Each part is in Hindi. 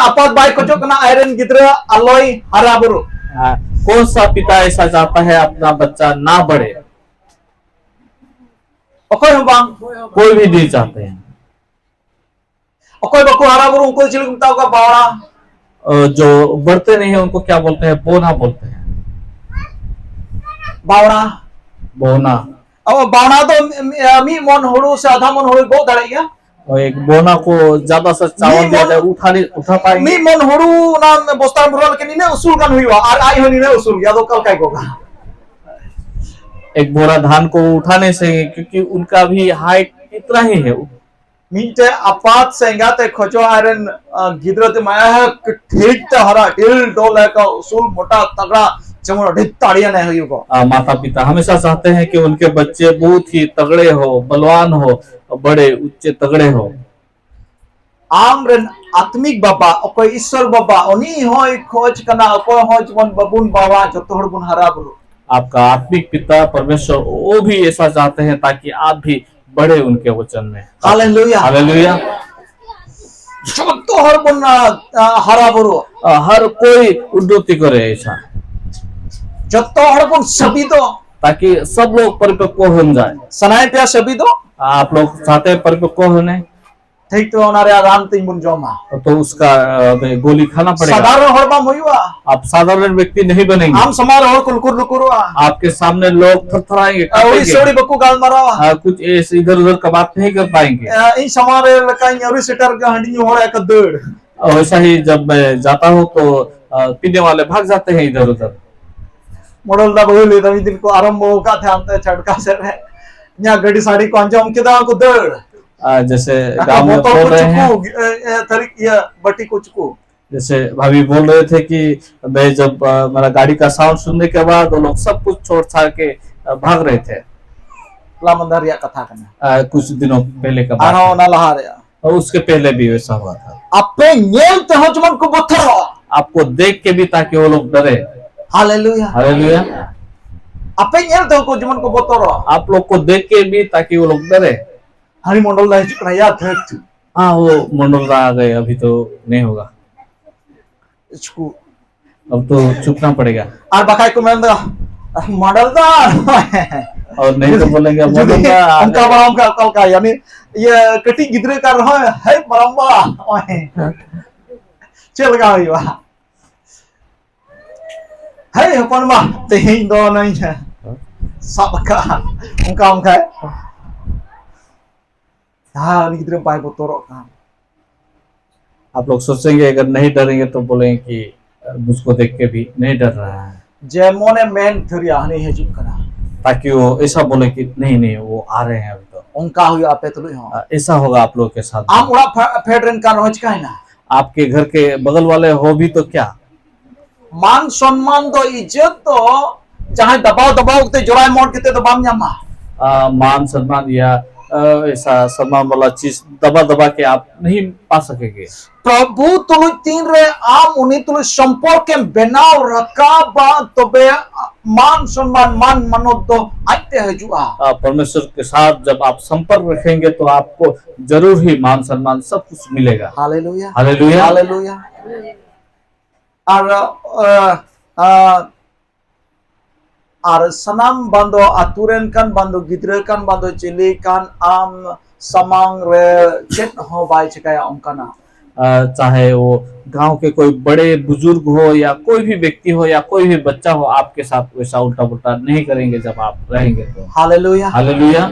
apat baik kocok kena airin gidra aloi haraburu. कौन सा पिता ऐसा चाहता है अपना बच्चा ना बढ़े? Okoy bang, कोई भी नहीं चाहते हैं। okoy baku haraburu unko cilik mtau ka bawra. जो बढ़ते नहीं है उनको क्या बोलते हैं? बोना बोलते हैं। Bawra. बोना। अब bawra तो mi mon huru se adha mon huru बहुत धड़े गया। और एक बोना को ज्यादा से चावल दिया जाए उठा पाएंगे। Mi mon huru na bostar mural ke nine usul kan huiwa ar ai ho nine usul ya do kal kai ko ka. एक बोरा धान को उठा नहीं सकेंगे क्योंकि उनका भी हाइट इतना ही है। Minte apat sehingga te khojo airen gidra te maya hai ठीक te hara il do le ka usul mota tagda चमड़ा ढित्ताड़िया नहीं हुई को। माता पिता हमेशा चाहते हैं कि उनके बच्चे बहुत ही तगड़े हो, बलवान हो, बड़े ऊंचे तगड़े हो। आमरन आत्मिक बाबा अकोय ईश्वर बाबा उनी होय खोज कना अकोय होय जवन बबुन बाबा जतो हर बुन हरा बुरु। आपका आत्मिक पिता परमेश्वर वो भी ऐसा चाहते हैं ताकि आप भी बढ़े उनके वचन में। Hallelujah hallelujah. जतो हर बुन हरा बुरु हर कोई उन्नति करे ऐसा, जतो हर बुन सभी दो ताकि सब लोग परिपक्व हो जाए। सनाय पे सभी दो आप लोग चाहते हैं परिपक्व होने, ठीक तो ओनारे आराम तीन बुन जोमा तो उसका गोली खाना पड़ेगा। साधारण हर बा मोयुआ आप साधारण व्यक्ति नहीं बनेंगे। आम समार हर कुलकुर लुकुरुआ आपके सामने लोग थरथराएंगे, ओई सोड़ी बक्कू गाल मारा कुछ ऐसे इधर उधर का बात नहीं कर पाएंगे। इन समारे लकाई न्योरी सेटर का हंडी हो रहा है कदड़। वैसा ही जब मैं जाता हूँ तो पीने वाले भाग जाते हैं इधर उधर। मॉडल दा बोले तभी दिन को आरंभ होगा थे हम तो छटका से रहे न्या गड़ी साड़ी को अंजाम के दा को दड़ जैसे गांव में बोल रहे हैं तरीक ये बटी कुछ को जैसे भाभी बोल रहे थे कि मैं जब मेरा गाड़ी का साउंड सुनने के बाद वो लोग सब कुछ छोड़ छाड़ के भाग रहे थे। लामंदर या कथा करना कुछ दिनों पहले का बात आना ना लहा रे और उसके पहले भी वैसा हुआ था। आपे नेल ते हो जमन को बथरो आपको देख के भी ताकि वो लोग डरे। Hallelujah hallelujah. आपे नेल ते को जमन को बथरो आप लोग को देख के भी ताकि वो लोग डरे। हरि मंडल ला हिचकना या थे हाँ वो मंडल आ गए, अभी तो नहीं होगा, इसको अब तो चुपना पड़ेगा। और बकाई को मैं मॉडल दा और नहीं तो बोलेंगे मॉडल दा उनका बराम का कल का यानी ये कटी गिदरे कर रहा है बरामबा चल गा हुआ है अपन मा ते हिंद दो नहीं है सब का उनका हाँ गिदरे पाए को तोरो का। आप लोग सोचेंगे अगर नहीं डरेंगे तो बोलेंगे कि मुझको देख के भी नहीं डर रहा है, जेमोने मेन थरिया नहीं है जिकना ताकि वो ऐसा बोले कि नहीं नहीं वो आ रहे हैं अभी तो। उनका हुआ आपे तो हो ऐसा होगा आप लोग के साथ। आम उड़ा फेडरन का रोज का है ना आपके घर के बगल वाले हो भी तो क्या, मान सम्मान तो इज्जत तो चाहे दबाव ते जोड़ाए मोड़ के तो बाम न्यामा मान सम्मान या ऐसा सम्मान वाला चीज दबा के आप नहीं पा सकेंगे। प्रभु तुलु तीन रे आम उन्हीं तुलु संपर्क के बनाव रखा बा तो बे मान सम्मान मान मनो तो आते है जुआ। परमेश्वर के साथ जब आप संपर्क रखेंगे तो आपको जरूर ही मान सम्मान सब कुछ मिलेगा। Hallelujah hallelujah hallelujah. और सनाम बंदो आतुरेन कान बंदो गिद्रे कान बंदो चिली कान आम समांग रे चेत हो बाय चकाया उनकाना चाहे वो गांव के कोई बड़े बुजुर्ग हो या कोई भी व्यक्ति हो या कोई भी बच्चा हो, आपके साथ वैसा उल्टा पुल्टा नहीं करेंगे जब आप रहेंगे तो। Hallelujah hallelujah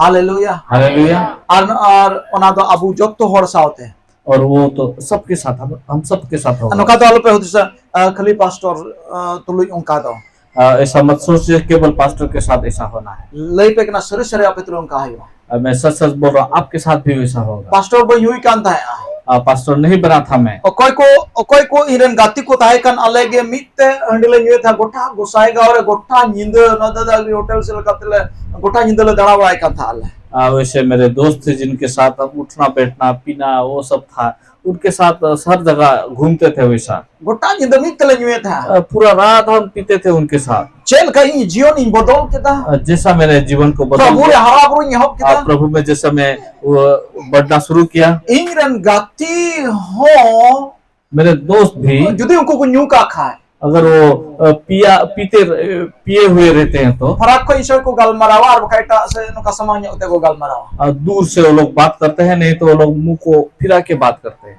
hallelujah hallelujah. और ओना दो अबू जब तो होर सावते और वो तो सबके साथ हम सबके साथ होगा। अनोका तो पे होती खली पास्टर तुलु उनका तो ऐसा मत सोचिए केवल पास्टर के साथ ऐसा होना है। लई पे कना सरे सरे आपे तुलु उनका है। मैं सच सच बोल रहा हूँ, आपके साथ भी वैसा होगा। पास्टर बो युई कान था पास्टर नहीं बना था मैं। ओकोय को इरन गाती को ताहे कान अलगे मिते हंडले न्यू था गोटा गोसाईगा और गोटा नींद न दादा होटल से लगाते गोटा नींद ले दड़ा बड़ा कान था अल्लाह। वैसे मेरे दोस्त थे जिनके साथ उठना बैठना पीना वो सब था, उनके साथ हर जगह घूमते थे वैसा। गोटा जिंदा मित तले ᱧᱩᱭᱮ था पूरा रात हम पीते थे उनके साथ। चेल का इन जीवन इन बदल केदा जैसा मेरे जीवन को बदल प्रभु रे दिया, हरा बुरु यहब केदा प्रभु में जैसा मैं बढ़ना शुरू किया। इन रन गाती हो मेरे दोस्त भी जुदी उनको को न्यू का खाए अगर वो पिए हुए रहते हैं तो फराक को ईश्वर को गलमरावा और बकाइटा से नुका समान्य होते को गलमरावा दूर से वो लोग बात करते हैं, नहीं तो वो लोग मुंह को फिरा के बात करते हैं।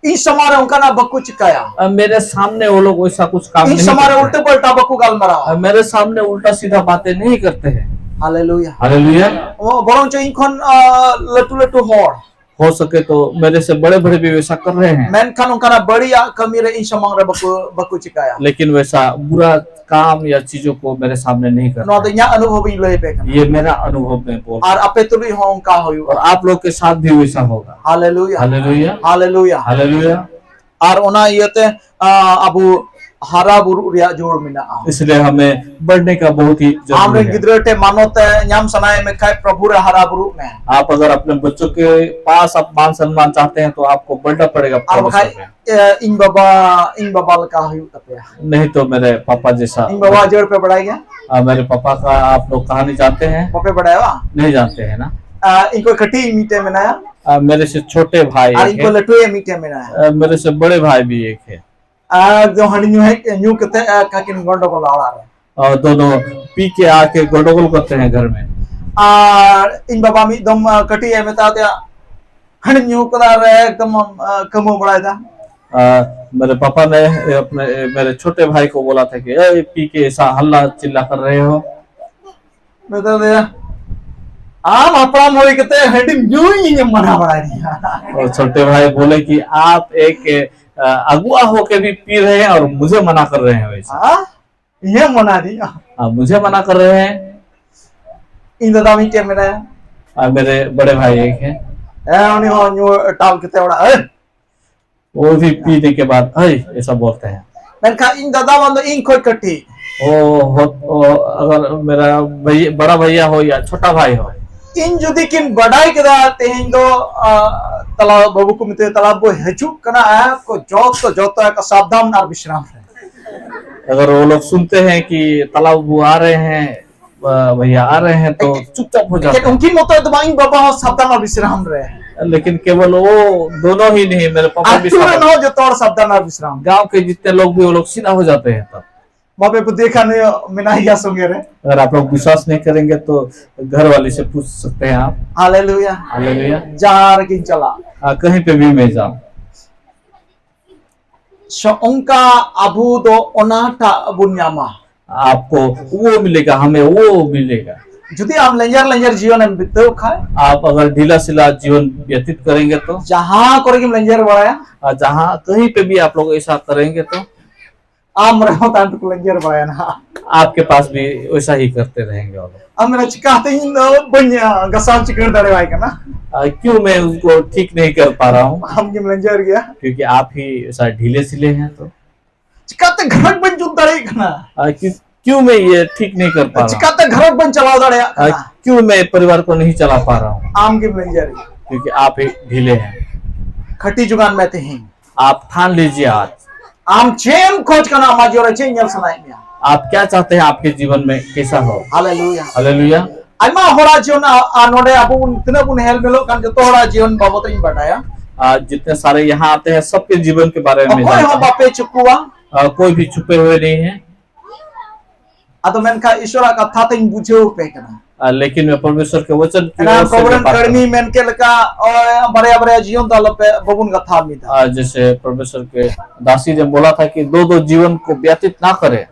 इस समारे उनका ना बक्कू चिकाया मेरे सामने वो लोग वैसा कुछ काम इस नहीं समारे करते उल्टे पलटा बक्कू गलमरावा हैं। मेरे सामने उल्टा सीधा बातें नहीं करते हैं। Hallelujah hallelujah. वो बरों चे इनखन लटू लटू होड़ हो सके तो मेरे से बड़े बड़े भी वैसा कर रहे हैं, मेन खान उनका ना बढ़िया कमी रे इन समारे बक्कू बक्कू चिकाया लेकिन वैसा बुरा काम या चीजों को मेरे सामने नहीं नो करते। तो न्या अनुभव इन ले पे ये मेरा अनुभव में बोल, और अपे तुरी हो उनका होयु और आप लोग के साथ भी वैसा होगा। Hallelujah hallelujah. Hallelujah hallelujah. और ओना इयते अबु हरा बुरु रिया जोड़ मिना इसलिए हमें बढ़ने का बहुत ही आमरे जरूरी है। गिद्रटे मानोते न्याम सनाए में खाए प्रभु रे हरा बुरु में आप अगर अपने बच्चों के पास आप मान सम्मान चाहते हैं तो आपको बढ़ना पड़ेगा और परमेश्वर खाए में। इन बाबा लका होयु तपया नहीं तो मेरे पापा जैसा। इन बाबा जोड़ पे बढ़ाई गया मेरे पापा का आप लोग कहानी जानते हैं? पपे बढ़ाया नहीं जानते हैं ना। इनको कटी मीटे में ना मेरे से छोटे भाई और एक इनको है, लटुए मीटे में ना मेरे से बड़े भाई भी एक है, जो हणियो है न्यू कते काकिन गोंडो को लाड़ा रे और दोनों पी के आके गंडगोल करते हैं घर में। और इन बाबा मी दम कटी है मेता त्या हणियो कदा रे एकदम कमो बढ़ाया था। मेरे पापा ने अपने मेरे छोटे भाई को बोला था कि ए पी के ऐसा हल्ला चिल्ला कर रहे हो। मैं तो दे आम अपना मोई कते हंडी न्यू ही मना बढ़ा दिया और छोटे भाई बोले कि आप एक अगुआ होके भी पी रहे हैं और मुझे मना कर रहे हैं वैसा। हां ये मना दिया आप मुझे मना कर रहे हैं। इन दादा मी के मेरा मेरे बड़े भाई एक है, उन्हें हो न्यू टाल कते बड़ा वो भी पीने के बाद ऐसा बोलते हैं। मैं कहा इन दादा बंदो इन कोई कटी अगर मेरा बड़ा भैया हो या छोटा भाई हो, इन जुदी किन बढ़ाई के दाते हैं दो तालाब बाबू को मिते तालाब वो हजुक कना है को जोत है का सावधान और विश्राम है। अगर वो लोग सुनते हैं कि तालाब वो आ रहे हैं, भैया आ रहे हैं, तो चुपचाप हो जाते हैं। उनकी मत तो बाइन बाबा हो सावधान और विश्राम रहे, लेकिन केवल वो दोनों ही नहीं, मेरे पापा भी न हो जो तोड़ सावधान और विश्राम। गांव के जितने लोग भी वो लोग सीधा हो जाते हैं। तब बाबे को देखा नहीं मिना ही सुंगे रे। अगर आप लोग विश्वास नहीं करेंगे तो घर वाले से पूछ सकते हैं आप। Hallelujah hallelujah. जार किन चला कहीं पे भी मैं जाऊं उनका अबू दो ओनाटा बुन्यामा आपको वो मिलेगा, हमें वो मिलेगा। जुदी आप लंजर जीवन में बिताओ खाए, आप अगर ढीला सिला जीवन व्यतीत करेंगे तो जहां करेंगे लंजर बढ़ाया, जहां कहीं पे भी आप लोग ऐसा करेंगे तो आम रहो तांत को लंजर बढ़ाया ना, आपके पास भी वैसा ही करते रहेंगे वो लोग। अब मेरा चिकाते ही बन्या गसाम चिकन दड़े वाई का ना। क्यों मैं उसको ठीक नहीं कर पा रहा हूँ? हम जिम लंजर गया क्योंकि आप ही ऐसा ढीले सिले हैं। तो चिकाते घर बन जुन दड़े का ना, क्यों मैं ये ठीक नहीं कर पा रहा हूँ? चिकाते घर बन चलाओ दड़े क्यों मैं परिवार को नहीं चला पा रहा हूँ? आम जिम लंजर क्योंकि आप ही ढीले हैं। खटी जुगान में थे हैं। आप ठान लीजिए आज, आम चेम खोज करना माजोरा चेंजल सुनाई में। आप क्या चाहते हैं आपके जीवन में कैसा हो? Hallelujah hallelujah. आइमा होरा जीवन नोडे अबु तिना बुन हेल मेलो कान जो तोड़ा जीवन बाबत इन बताया। जितने सारे यहाँ आते हैं सबके जीवन के बारे में कोई हो बापे चुकुआ, कोई भी छुपे हुए नहीं है। तो मैंने कहा ईश्वर का था तीन बुझे पे करना, लेकिन मैं परमेश्वर के वचन की ना ओर से प्रॉब्लम बात करनी मैंने के लगा और बड़े जीवन ताल पे बबुन का था मिता। जैसे परमेश्वर के दासी ने बोला था कि दो जीवन को व्यतीत ना करे,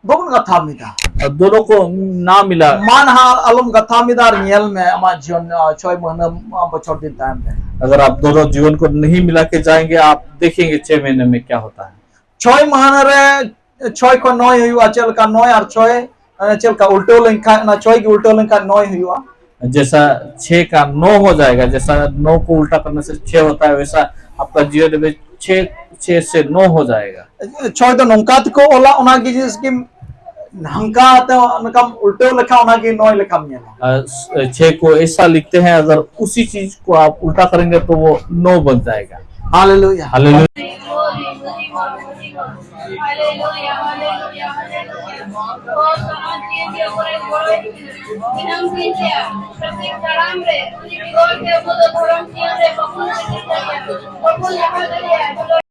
बबुन का था मिता दोनों को ना मिला। मान हाल अलम का था मिता रियल में हमारा जीवन 6 महीने बचर दिन टाइम में। अगर आप दोनों जीवन को नहीं मिला के जाएंगे, आप देखेंगे 6 महीने में क्या होता है। 6 महीने रे 6 को 9 हुआ चल का 9 और 6 चल का उल्टो लिंका ना 6 की उल्टो लिंका 9 हुआ। जैसा 6 का 9 हो जाएगा, जैसा 9 को उल्टा करने से 6 होता है, वैसा आपका जीवन में 6 से 9 हो जाएगा। 6 तो नंका को ओला उना की जिसकी नंका तो नकम उल्टो लिखा उना की 9 लिखा मिला। 6 को ऐसा लिखते हैं, अगर उसी चीज को आप उल्टा करेंगे तो वो 9 बन जाएगा। Hallelujah. Hallelujah. Hallelujah, hallelujah, hallelujah. Oh, समाधि के ऊपर बड़े इनाम दीजिए। प्रत्येक तड़ाम रे, तुझे बिगड़ के मुझे धर्म किया रे, बबूल से किया। बबूल यहाँ ले